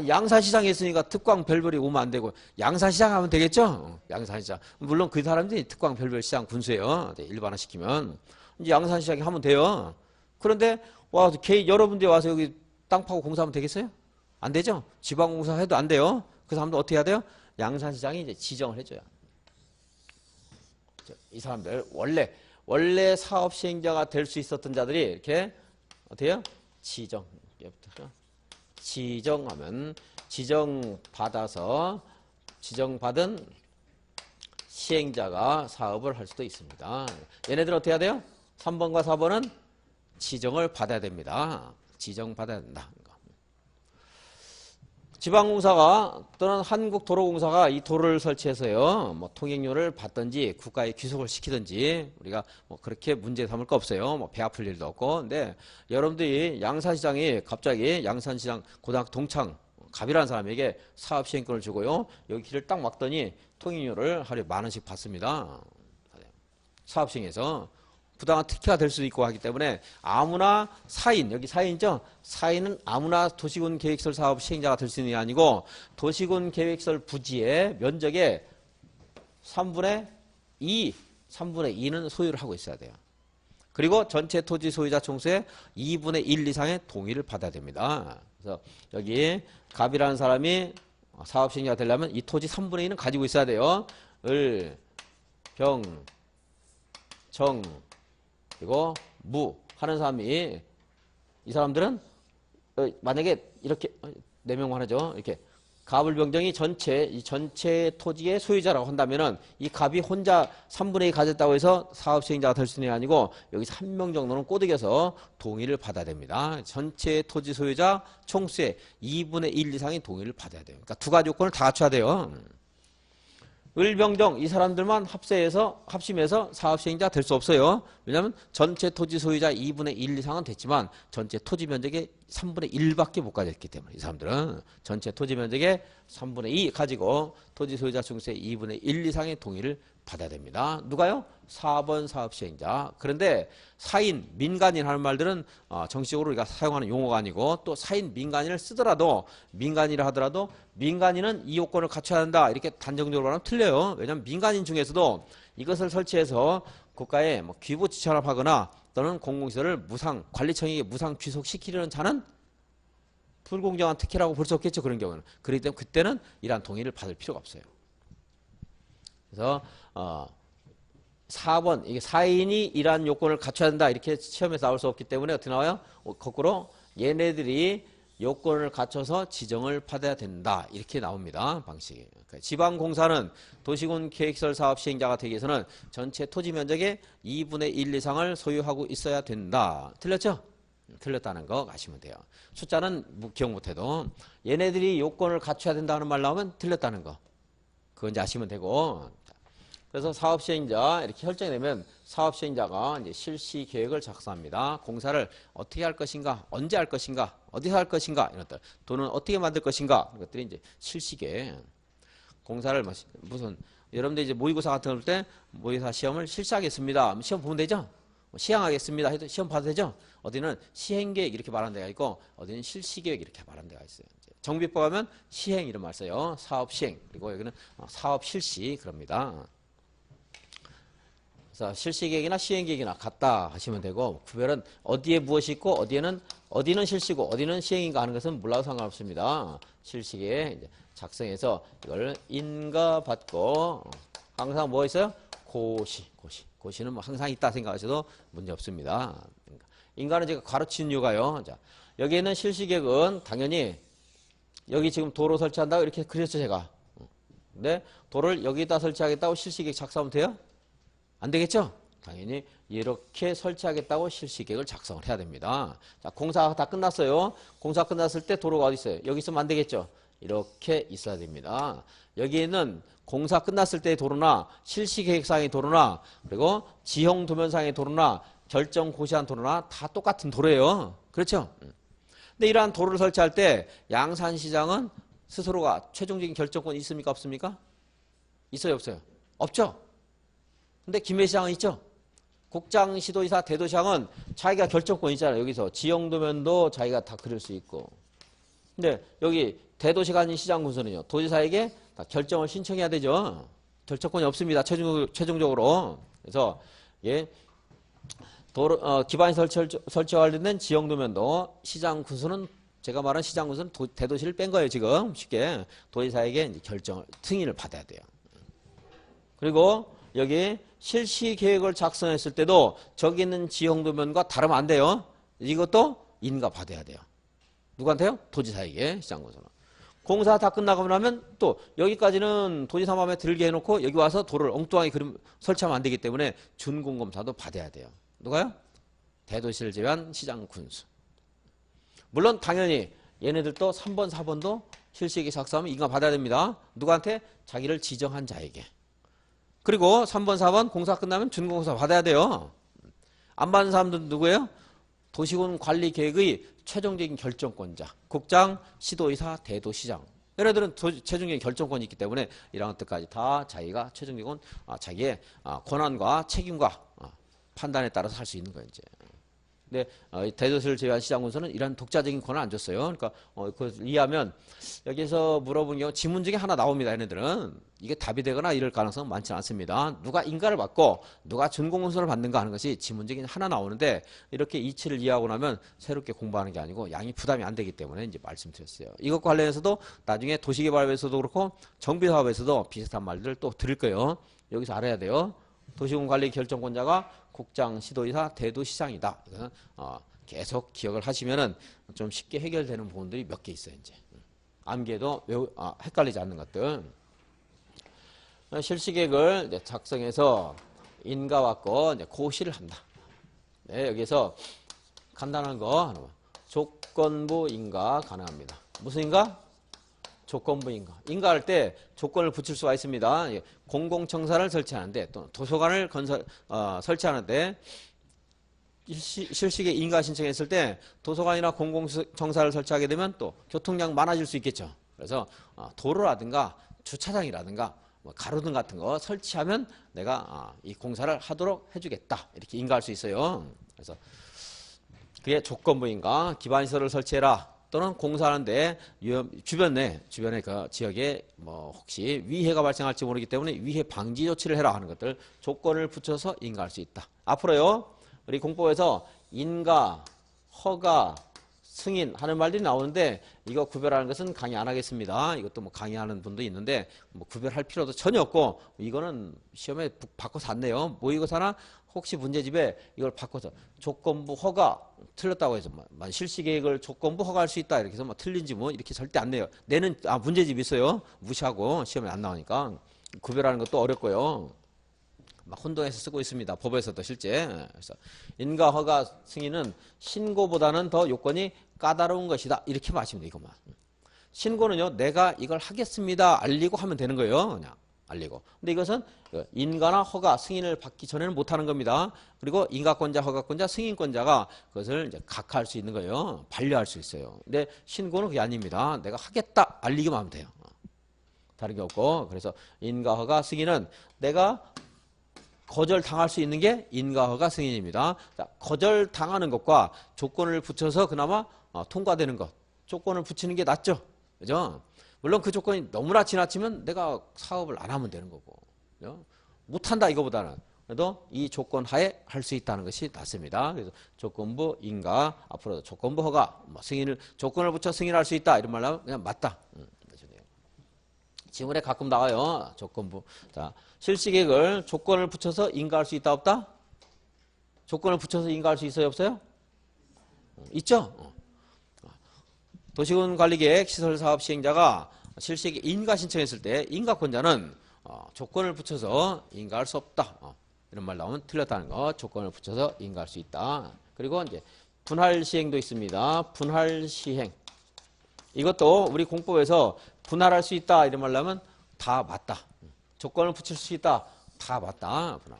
양산시장에 있으니까 특광 별별이 오면 안 되고 양산시장 하면 되겠죠? 양산시장. 물론 그 사람들이 특광 별별 시장 군수예요. 일반화시키면. 이제 양산시장에 하면 돼요. 그런데 와서 여러분들이 와서 여기 땅 파고 공사하면 되겠어요? 안 되죠? 지방공사 해도 안 돼요. 그 사람들 어떻게 해야 돼요? 양산시장이 이제 지정을 해줘요. 이 사람들 원래 사업 시행자가 될 수 있었던 자들이 이렇게 어떻게 해요? 지정하면 지정받은 시행자가 사업을 할 수도 있습니다. 얘네들은 어떻게 해야 돼요? 3번과 4번은 지정을 받아야 됩니다. 지정받아야 된다. 지방공사가 또는 한국도로공사가 이 도로를 설치해서요, 뭐 통행료를 받든지 국가에 귀속을 시키든지 우리가 뭐 그렇게 문제 삼을 거 없어요. 뭐 배 아플 일도 없고. 근데 여러분들이 양산시장이 갑자기 양산시장 고등학교 동창 갑이라는 사람에게 사업 시행권을 주고요, 여기 길을 딱 막더니 통행료를 하루에 10,000원씩 받습니다. 사업 시행에서. 부당한 특혜가 될 수도 있고 하기 때문에 아무나 사인, 여기 사인이죠? 사인은 아무나 도시군 계획설 사업 시행자가 될 수 있는 게 아니고 도시군 계획설 부지의 면적의 3분의 2는 소유를 하고 있어야 돼요. 그리고 전체 토지 소유자 총수의 2분의 1 이상의 동의를 받아야 됩니다. 그래서 여기 갑이라는 사람이 사업 시행자가 되려면 이 토지 3분의 2는 가지고 있어야 돼요. 을, 병, 정, 그리고 무 하는 사람이, 이 사람들은 만약에 이렇게 4명만 하죠. 이렇게 갑을병정이 전체 토지의 소유자라고 한다면은 이 갑이 혼자 3분의 2 가졌다고 해서 사업 시행자가 될 수 있는 게 아니고 여기서 1명 정도는 꼬드겨서 동의를 받아야 됩니다. 전체 토지 소유자 총수의 2분의 1 이상의 동의를 받아야 돼요. 그러니까 두 가지 요건을 다 갖춰야 돼요. 을병정 이 사람들만 합심해서 사업시행자 될 수 없어요. 왜냐하면 전체 토지 소유자 2분의 1 이상은 됐지만 전체 토지 면적의 3분의 1밖에 못 가졌기 때문에 이 사람들은 전체 토지 면적의 3분의 2 가지고 토지 소유자 중수의 2분의 1 이상의 동의를 받아야 됩니다. 누가요? 4번 사업시행자. 그런데 사인, 민간인 하는 말들은 정식적으로 우리가 사용하는 용어가 아니고 또 사인, 민간인을 쓰더라도 민간인이라 하더라도 민간인은 이 요건을 갖춰야 한다 이렇게 단정적으로 말하면 틀려요. 왜냐하면 민간인 중에서도 이것을 설치해서 국가에 뭐 귀부 지천합하거나 또는 공공시설을 관리청에게 무상 귀속시키려는 자는 불공정한 특혜라고 볼 수 없겠죠. 그런 경우는. 그렇기 때문에 그때는 이러한 동의를 받을 필요가 없어요. 그래서 4번 이게 사인이 이러한 요건을 갖춰야 된다 이렇게 시험에서 나올 수 없기 때문에 어떻게 나와요? 거꾸로 얘네들이 요건을 갖춰서 지정을 받아야 된다 이렇게 나옵니다. 방식이. 그러니까 지방공사는 도시군 계획설 사업 시행자가 되기 위해서는 전체 토지 면적의 2분의 1 이상을 소유하고 있어야 된다. 틀렸죠? 틀렸다는 거 아시면 돼요. 숫자는 기억 못해도 얘네들이 요건을 갖춰야 된다는 말 나오면 틀렸다는 거. 그건 이제 아시면 되고. 그래서 사업시행자 이렇게 설정이 되면 사업시행자가 이제 실시 계획을 작성합니다. 공사를 어떻게 할 것인가, 언제 할 것인가, 어디서 할 것인가 이런 것들, 돈은 어떻게 만들 것인가 이런 것들이 이제 실시 계획. 공사를 무슨 여러분들 이제 모의고사 같은 걸 때 모의고사 시험을 실시하겠습니다. 시험 보면 되죠? 시행하겠습니다 해도 시험 봐도 되죠? 어디는 시행계획 이렇게 말하는 데가 있고 어디는 실시계획 이렇게 말하는 데가 있어요. 정비법 하면 시행 이런 말 써요. 사업 시행. 그리고 여기는 사업 실시 그럽니다. 그래서 실시계획이나 시행계획이나 같다 하시면 되고 구별은 어디에 무엇이 있고 어디는 실시고 어디는 시행인가 하는 것은 몰라도 상관없습니다. 실시계획 작성해서 이걸 인가받고 항상 뭐 있어요? 고시는 뭐 항상 있다 생각하셔도 문제 없습니다. 인가는 제가 가르치는 이유가요. 자, 여기 있는 실시계획은 당연히 여기 지금 도로 설치한다고 이렇게 그렸죠, 제가. 근데 도를 여기다 설치하겠다고 실시계획 작성하면 돼요? 안 되겠죠? 당연히 이렇게 설치하겠다고 실시계획을 작성을 해야 됩니다. 자, 공사가 다 끝났어요. 공사 끝났을 때 도로가 어디 있어요? 여기 있으면 안 되겠죠? 이렇게 있어야 됩니다. 여기에는 공사 끝났을 때의 도로나 실시계획상의 도로나 그리고 지형도면상의 도로나 결정 고시한 도로나 다 똑같은 도로예요. 그렇죠? 근데 이러한 도로를 설치할 때 양산시장은 스스로가 최종적인 결정권이 있습니까? 없습니까? 있어요? 없어요? 없죠? 근데 김해시장은 있죠? 국장시도지사 대도시장은 자기가 결정권 있잖아요. 여기서 지형도면도 자기가 다 그릴 수 있고. 근데 여기 대도시가 아닌 시장군수는요. 도지사에게 다 결정을 신청해야 되죠. 결정권이 없습니다. 최종적으로. 그래서 예, 도로 기반시 설치와 관련된 지형도면도 시장군수는 제가 말한 시장군수는 대도시를 뺀 거예요. 지금 쉽게 도지사에게 이제 결정을 승인을 받아야 돼요. 그리고 여기 실시계획을 작성했을 때도 저기 있는 지형도면과 다르면 안 돼요. 이것도 인가 받아야 돼요. 누구한테요? 도지사에게 시장군수는. 공사 다 끝나고 나면 또 여기까지는 도지사 마음에 들게 해놓고 여기 와서 도를 엉뚱하게 설치하면 안 되기 때문에 준공검사도 받아야 돼요. 누가요? 대도시를 제외한 시장군수. 물론 당연히 얘네들도 3번, 4번도 실시계획 작성하면 인가 받아야 됩니다. 누구한테? 자기를 지정한 자에게. 그리고 3번, 4번 공사 끝나면 준공검사 받아야 돼요. 안 받는 사람들은 누구예요? 도시군 관리계획의 최종적인 결정권자. 국장, 시도의사, 대도시장. 얘네들은 최종적인 결정권이 있기 때문에 이러한 것들까지 다 자기가 최종적인 자기의 권한과 책임과 판단에 따라서 할 수 있는 거예요. 이제. 근데 대도시를 제외한 시장군수는 이런 독자적인 권한을 안 줬어요. 그러니까 그걸 이해하면 여기서 물어본 경우 지문 중에 하나 나옵니다. 얘네들은 이게 답이 되거나 이럴 가능성은 많지 않습니다. 누가 인가를 받고 누가 준공문서를 받는가 하는 것이 지문 중에 하나 나오는데 이렇게 이치를 이해하고 나면 새롭게 공부하는 게 아니고 양이 부담이 안 되기 때문에 이제 말씀드렸어요. 이것과 관련해서도 나중에 도시개발에서도 그렇고 정비사업에서도 비슷한 말들을 또 들을 거예요. 여기서 알아야 돼요. 도시군 관리 결정권자가 국장, 시도의사, 대도시장이다. 이거는 계속 기억을 하시면은 좀 쉽게 해결되는 부분들이 몇 개 있어요. 이제 암기해도 매우 헷갈리지 않는 것들. 실시계획을 이제 작성해서 인가받고 이제 고시를 한다. 네, 여기서 간단한 거 조건부 인가 가능합니다. 무슨 인가? 조건부 인가. 인가할 때 조건을 붙일 수가 있습니다. 공공청사를 설치하는데 또 도서관을 설치하는데 실시계 인가 신청했을 때 도서관이나 공공청사를 설치하게 되면 또 교통량 많아질 수 있겠죠. 그래서 도로라든가 주차장이라든가 가로등 같은 거 설치하면 내가 이 공사를 하도록 해주겠다. 이렇게 인가할 수 있어요. 그래서 그게 조건부 인가. 기반시설을 설치해라. 또는 공사하는데 주변에 그 지역에 뭐 혹시 위해가 발생할지 모르기 때문에 위해 방지 조치를 해라 하는 것들 조건을 붙여서 인가할 수 있다. 앞으로요 우리 공법에서 인가, 허가, 승인 하는 말들이 나오는데 이거 구별하는 것은 강의 안 하겠습니다. 이것도 뭐 강의하는 분도 있는데 뭐 구별할 필요도 전혀 없고 이거는 시험에 바꿔서 안 내요. 모의고사나 혹시 문제집에 이걸 바꿔서 조건부 허가 틀렸다고 해서 실시계획을 조건부 허가할 수 있다 이렇게 해서 뭐 틀린지 뭐 이렇게 절대 안 내요. 내는 문제집 있어요. 무시하고 시험에 안 나오니까 구별하는 것도 어렵고요. 막 혼동해서 쓰고 있습니다. 법에서도 실제. 그래서 인가 허가 승인은 신고보다는 더 요건이 까다로운 것이다. 이렇게 마시면 돼요. 이것만. 신고는요. 내가 이걸 하겠습니다. 알리고 하면 되는 거예요. 그냥 알리고. 근데 이것은 인가나 허가 승인을 받기 전에는 못하는 겁니다. 그리고 인가권자, 허가권자, 승인권자가 그것을 이제 각하할 수 있는 거예요. 반려할 수 있어요. 근데 신고는 그게 아닙니다. 내가 하겠다. 알리기만 하면 돼요. 다른 게 없고. 그래서 인가, 허가, 승인은 내가 거절당할 수 있는 게 인가, 허가, 승인입니다. 자, 거절당하는 것과 조건을 붙여서 그나마 통과되는 것. 조건을 붙이는 게 낫죠. 그죠? 물론 그 조건이 너무나 지나치면 내가 사업을 안 하면 되는 거고. 그죠? 못한다 이거보다는. 그래도 이 조건 하에 할 수 있다는 것이 낫습니다. 그래서 조건부 인가, 앞으로 조건부 허가, 뭐 조건을 붙여 승인할 수 있다. 이런 말로 하면 그냥 맞다. 지문에 가끔 나와요. 조건부. 자, 실시계획을 조건을 붙여서 인가할 수 있다 없다? 조건을 붙여서 인가할 수 있어요 없어요? 있죠? 도시군관리계획 시설사업 시행자가 실시에 인가 신청했을 때 인가권자는 조건을 붙여서 인가할 수 없다. 이런 말 나오면 틀렸다는 거. 조건을 붙여서 인가할 수 있다. 그리고 이제 분할 시행도 있습니다. 분할 시행. 이것도 우리 공법에서 분할할 수 있다 이런 말 나오면 다 맞다. 조건을 붙일 수 있다. 다 맞다. 분할.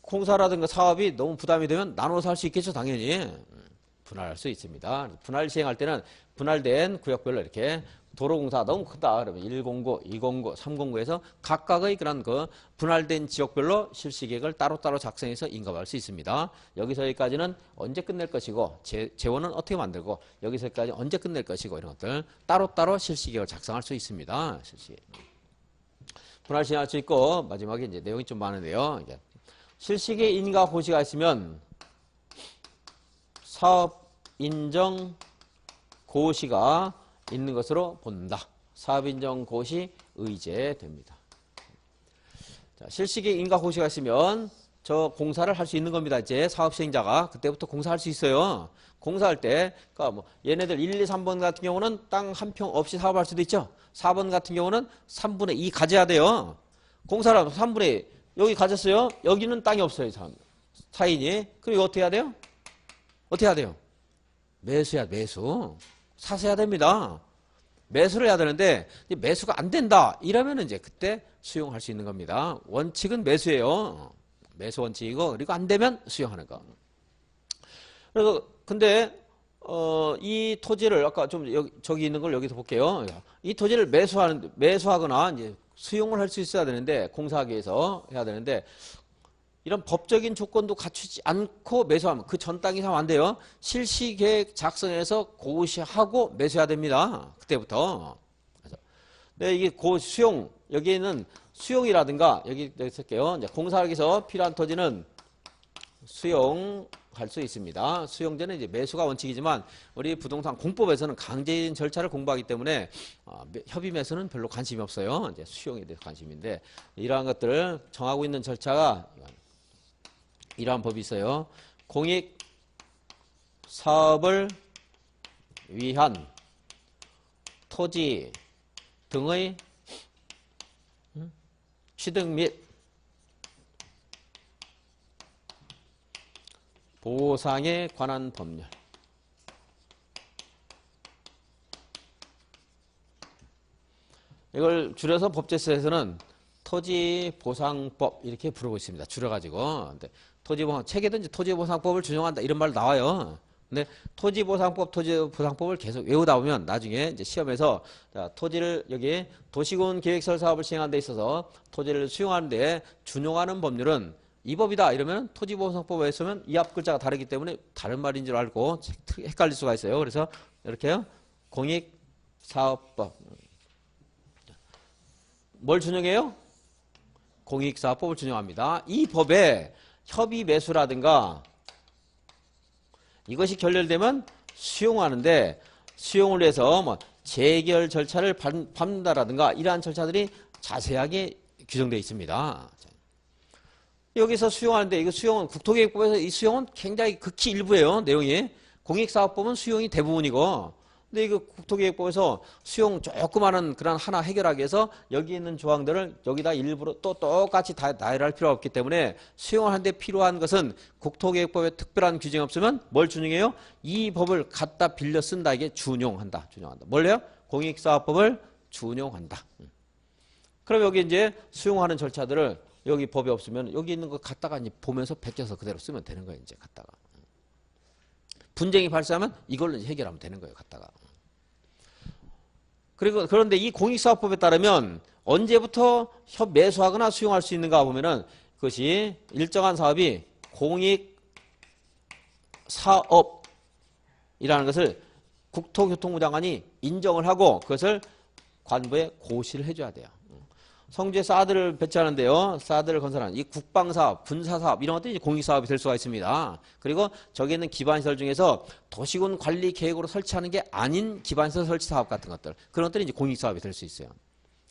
공사라든가 사업이 너무 부담이 되면 나눠서 할 수 있겠죠. 당연히. 분할할 수 있습니다. 분할 시행할 때는 분할된 구역별로 이렇게 도로공사 너무 크다. 그러면 109, 209, 309에서 각각의 그런 그 분할된 지역별로 실시계획을 따로따로 작성해서 인가할 수 있습니다. 여기서 여기까지는 언제 끝낼 것이고 재원은 어떻게 만들고 여기서 여기까지 언제 끝낼 것이고 이런 것들 따로따로 실시계획을 작성할 수 있습니다. 실시계획. 분할 시행할 수 있고 마지막에 이제 내용이 좀 많은데요. 이제 실시계획 인가 고시가 있으면 사업 인정 고시가 있는 것으로 본다. 사업 인정 고시 의제됩니다. 자, 실시계획 인가 고시가 있으면 저 공사를 할 수 있는 겁니다. 이제 사업 시행자가 그때부터 공사할 수 있어요. 공사할 때, 그러니까 뭐 얘네들 1, 2, 3번 같은 경우는 땅 한 평 없이 사업할 수도 있죠. 4번 같은 경우는 3분의 2 가져야 돼요. 공사를 하면 3분의 2 여기 가졌어요. 여기는 땅이 없어요. 사인이. 그럼 이거 어떻게 해야 돼요? 어떻게 해야 돼요? 매수야, 매수. 사서 해야 됩니다. 매수를 해야 되는데 매수가 안 된다. 이러면 이제 그때 수용할 수 있는 겁니다. 원칙은 매수예요. 매수 원칙이고 그리고 안 되면 수용하는 거. 그래서 근데 이 토지를 아까 좀 저기 있는 걸 여기서 볼게요. 이 토지를 매수하거나 이제 수용을 할 수 있어야 되는데 공사하기 위해서 해야 되는데 이런 법적인 조건도 갖추지 않고 매수하면 그 전 땅 이상 안 돼요. 실시계획 작성해서 고시하고 매수해야 됩니다. 그때부터. 네, 이게 수용 여기에는 수용이라든가 여기 쓸게요. 이제 공사하기 위해서 필요한 토지는 수용할 수 있습니다. 수용제는 이제 매수가 원칙이지만 우리 부동산 공법에서는 강제인 절차를 공부하기 때문에 협의 매수는 별로 관심이 없어요. 이제 수용에 대해서 관심인데 이러한 것들을 정하고 있는 절차가 이러한 법이 있어요. 공익 사업을 위한 토지 등의 취득 및 보상에 관한 법률. 이걸 줄여서 법제서에서는 토지보상법 이렇게 부르고 있습니다. 줄여가지고. 근데 토지보상 책에든지 토지보상법을 준용한다 이런 말 나와요. 근데 토지보상법을 계속 외우다 보면 나중에 이제 시험에서 자, 토지를 여기 도시군 계획설 사업을 시행하는 데 있어서 토지를 수용하는 데 준용하는 법률은 이 법이다 이러면 토지보상법에 있으면 이 앞 글자가 다르기 때문에 다른 말인 줄 알고 헷갈릴 수가 있어요. 그래서 이렇게요. 공익사업법. 뭘 준용해요? 공익사업법을 준용합니다. 이 법에 협의 매수라든가 이것이 결렬되면 수용하는데 수용을 위해서 뭐 재결 절차를 밟는다라든가 이러한 절차들이 자세하게 규정되어 있습니다. 여기서 수용하는데 이거 수용은 국토계획법에서 이 수용은 굉장히 극히 일부예요. 내용이. 공익사업법은 수용이 대부분이고 근데 이거 국토계획법에서 수용 조그마한 그런 하나 해결하기 위해서 여기 있는 조항들을 여기다 일부러 또 똑같이 다 나열할 필요가 없기 때문에 수용을 하는데 필요한 것은 국토계획법에 특별한 규정이 없으면 뭘 준용해요? 이 법을 갖다 빌려 쓴다. 이게 준용한다. 뭘래요? 공익사업법을 준용한다. 그럼 여기 이제 수용하는 절차들을 여기 법이 없으면 여기 있는 거 갖다가 이제 보면서 베껴서 그대로 쓰면 되는 거예요. 이제 갖다가. 분쟁이 발생하면 이걸로 해결하면 되는 거예요. 갖다가. 그리고 그런데 이 공익사업법에 따르면 언제부터 매수하거나 수용할 수 있는가 보면은 그것이 일정한 사업이 공익사업이라는 것을 국토교통부 장관이 인정을 하고 그것을 관부에 고시를 해줘야 돼요. 성주에 사드를 배치하는데요. 사드를 건설하는 이 국방사업, 군사사업 이런 것들이 공익사업이 될 수가 있습니다. 그리고 저기 있는 기반시설 중에서 도시군 관리 계획으로 설치하는 게 아닌 기반시설 설치 사업 같은 것들 그런 것들이 이제 공익사업이 될 수 있어요.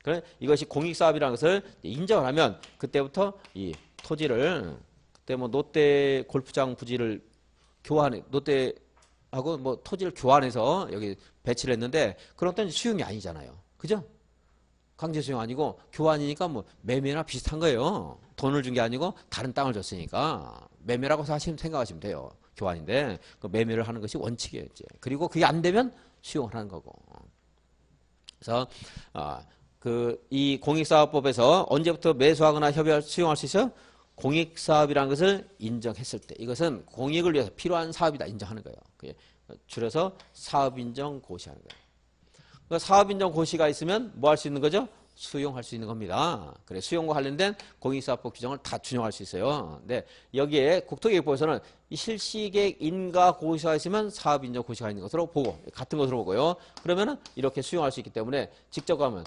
그래 이것이 공익사업이라는 것을 인정을 하면 그때부터 이 토지를 그때 뭐 롯데 골프장 부지를 교환해 롯데 하고 뭐 토지를 교환해서 여기 배치를 했는데 그런 것도 수용이 아니잖아요. 그죠? 강제 수용 아니고 교환이니까 뭐 매매나 비슷한 거예요. 돈을 준 게 아니고 다른 땅을 줬으니까 매매라고 생각하시면 돼요. 교환인데 그 매매를 하는 것이 원칙이에요. 이제. 그리고 그게 안 되면 수용을 하는 거고. 그래서 이 공익사업법에서 언제부터 매수하거나 협의할 수용할 수 있어요? 공익사업이라는 것을 인정했을 때 이것은 공익을 위해서 필요한 사업이다 인정하는 거예요. 줄여서 사업인정고시하는 거예요. 그러니까 사업인정고시가 있으면 뭐 할 수 있는 거죠? 수용할 수 있는 겁니다. 그래 수용과 관련된 공익사업법 규정을 다 준용할 수 있어요. 근데 여기에 국토계획법에서는 이 실시계획 인가고시가 있으면 사업인정고시가 있는 것으로 보고 같은 것으로 보고요. 그러면은 이렇게 수용할 수 있기 때문에 직접 가면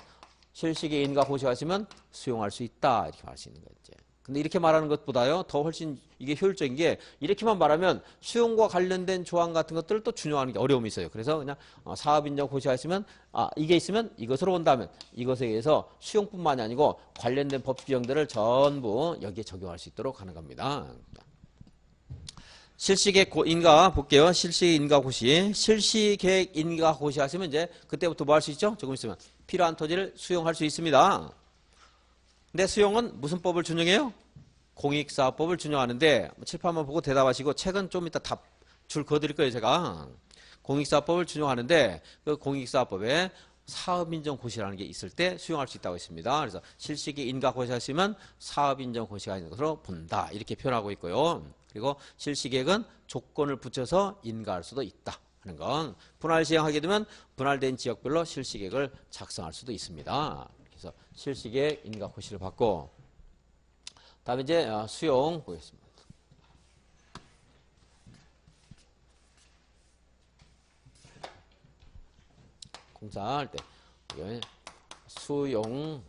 실시계획 인가고시가 있으면 수용할 수 있다 이렇게 말할 수 있는 거죠. 근데 이렇게 말하는 것보다요 더 훨씬 이게 효율적인 게 이렇게만 말하면 수용과 관련된 조항 같은 것들을 또 준용하는 게 어려움이 있어요. 그래서 그냥 사업인정 고시가 있으면 이게 있으면 이것으로 본다면 이것에 의해서 수용뿐만이 아니고 관련된 법 규정들을 전부 여기에 적용할 수 있도록 하는 겁니다. 실시계획 인가 볼게요. 실시계획 인가 고시, 실시계획 인가 고시 하시면 이제 그때부터 뭐 할 수 있죠? 조금 있으면 필요한 토지를 수용할 수 있습니다. 근데 수용은 무슨 법을 준용해요? 공익사업법을 준용하는데 칠판만 보고 대답하시고 책은 좀 이따 답 줄 그어드릴 거예요 제가. 공익사업법을 준용하는데 그 공익사업법에 사업인정고시라는 게 있을 때 수용할 수 있다고 했습니다. 그래서 실시기 인가고시 하시면 사업인정고시가 있는 것으로 본다 이렇게 표현하고 있고요. 그리고 실시계획은 조건을 붙여서 인가할 수도 있다 하는 건 분할 시행하게 되면 분할된 지역별로 실시계획을 작성할 수도 있습니다. 그래서 실시계획 인가고시를 받고 다음에 이제 수용 보겠습니다. 공사할 때 수용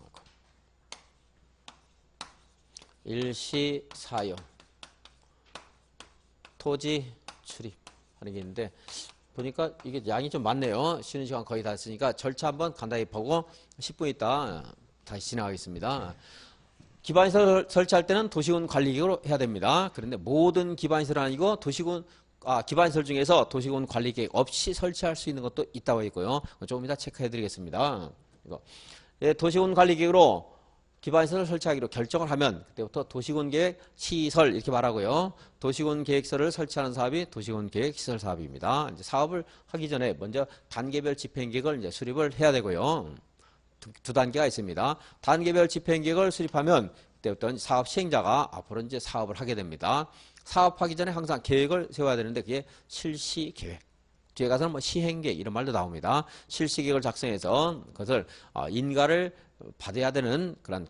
일시 사용 토지 출입하는 게 있는데 보니까 이게 양이 좀 많네요. 쉬는 시간 거의 다 했으니까 절차 한번 간단히 보고 10분 있다 다시 진행하겠습니다. 기반시설 설치할 때는 도시군 관리계획으로 해야 됩니다. 그런데 모든 기반시설은 아니고 기반시설 중에서 도시군 관리계획 없이 설치할 수 있는 것도 있다고 했고요. 조금 이따 체크해 드리겠습니다. 이거. 도시군 관리계획으로 기반시설을 설치하기로 결정을 하면 그때부터 도시군계획 시설 이렇게 말하고요. 도시군계획서를 설치하는 사업이 도시군계획 시설 사업입니다. 이제 사업을 하기 전에 먼저 단계별 집행계획을 이제 수립을 해야 되고요. 두 단계가 있습니다. 단계별 집행계획을 수립하면 그때부터 사업 시행자가 앞으로 이제 사업을 하게 됩니다. 사업하기 전에 항상 계획을 세워야 되는데 그게 실시계획. 뒤에 가서는 뭐 시행계획 이런 말도 나옵니다. 실시계획을 작성해서 그것을 인가를 받아야 되는 그런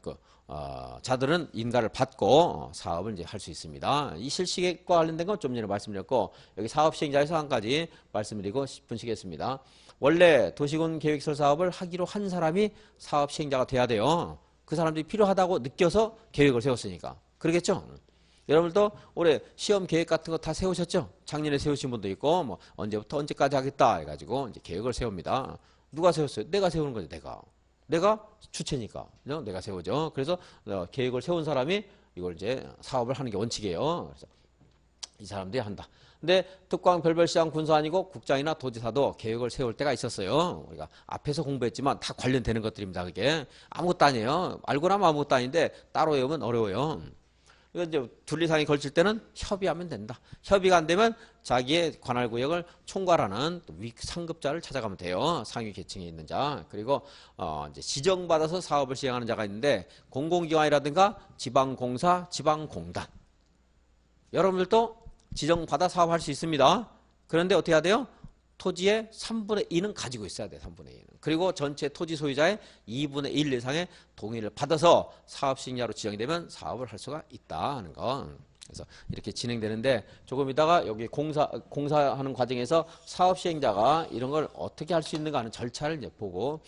자들은 인가를 받고 사업을 이제 할 수 있습니다. 이 실시계획과 관련된 건 좀 전에 말씀드렸고 여기 사업 시행자에서 한 가지 말씀드리고 10분 쉬겠습니다. 원래 도시군 계획설 사업을 하기로 한 사람이 사업 시행자가 돼야 돼요. 그 사람들이 필요하다고 느껴서 계획을 세웠으니까. 그러겠죠? 여러분도 올해 시험 계획 같은 거 다 세우셨죠? 작년에 세우신 분도 있고 뭐 언제부터 언제까지 하겠다 해가지고 이제 계획을 세웁니다. 누가 세웠어요? 내가 세우는 거죠. 내가 주체니까 내가 세우죠. 그래서 계획을 세운 사람이 이걸 이제 사업을 하는 게 원칙이에요. 그래서 이 사람들이 한다. 근데 특광 별별시장 군수 아니고 국장이나 도지사도 계획을 세울 때가 있었어요. 우리가 앞에서 공부했지만 다 관련되는 것들입니다. 그게 아무것도 아니에요. 알고 나면 아무것도 아닌데 따로 외우면 어려워요. 이거 이제 둘 이상이 걸칠 때는 협의하면 된다. 협의가 안 되면 자기의 관할 구역을 총괄하는 위 상급자를 찾아가면 돼요. 상위 계층에 있는 자. 그리고 이제 지정받아서 사업을 시행하는 자가 있는데 공공기관이라든가 지방공사, 지방공단. 여러분들도 지정받아 사업할 수 있습니다. 그런데 어떻게 해야 돼요? 토지의 3분의 2는 가지고 있어야 돼요. 3분의 2는. 그리고 전체 토지 소유자의 2분의 1 이상의 동의를 받아서 사업 시행자로 지정이 되면 사업을 할 수가 있다 하는 거. 그래서 이렇게 진행되는데 조금 이따가 여기 공사하는 과정에서 사업 시행자가 이런 걸 어떻게 할 수 있는가 하는 절차를 이제 보고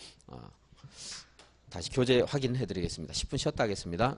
다시 교재 확인해 드리겠습니다. 10분 쉬었다 하겠습니다.